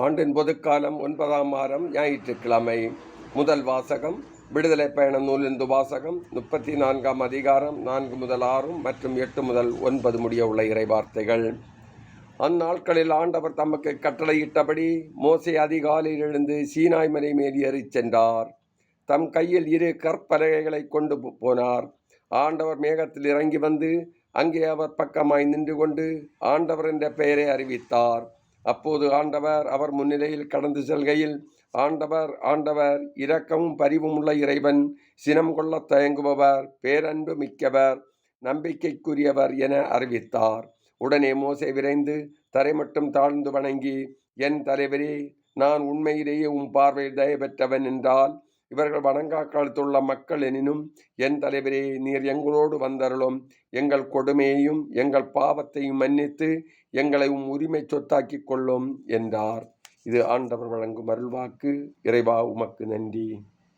ஆண்டின் பொதுக்காலம் 9ஆம் வாரம் ஞாயிற்றுக்கிழமை. முதல் வாசகம் விடுதலை பயண நூலிருந்து வாசகம் 34ஆம் அதிகாரம் 4 முதல் 6 மற்றும் 8 முதல் 9 முடிய உள்ள இறைவார்த்தைகள். அந்நாட்களில் ஆண்டவர் தமக்கு கட்டளையிட்டபடி மோசே அதிகாலையில் எழுந்து சீனாய் மலை மேல் ஏறிச் சென்றார். தம் கையில் 2 கற்பலகைகளை கொண்டு போனார். ஆண்டவர் மேகத்தில் இறங்கி வந்து அங்கே அவர் பக்கமாய் நின்று கொண்டு ஆண்டவர் என்ற பெயரை அறிவித்தார். அப்போது ஆண்டவர் அவர் முன்னிலையில் கடந்து செல்கையில், ஆண்டவர் ஆண்டவர், இரக்கமும் பரிவும் உள்ள இறைவன், சினம் கொள்ள தயங்குபவர், பேரன்பு மிக்கவர், நம்பிக்கைக்குரியவர் என அறிவித்தார். உடனே மோசே விரைந்து தரை மட்டும் தாழ்ந்து வணங்கி, என் தலைவரே, நான் உண்மையிலேயே உம் பார்வையில் தயவு பெற்றவன் என்றால் இவர்கள் வணங்கா காலத்துள்ள மக்கள் எனினும், என் தலைவரே, நீர் எங்களோடு வந்தருளும், எங்கள் கொடுமையையும் எங்கள் பாவத்தையும் மன்னித்து எங்களை உரிமை சொத்தாக்கிக் கொள்ளும் என்றார். இது ஆண்டவர் வழங்கும் அருள்வாக்கு. இறைவா, உமக்கு நன்றி.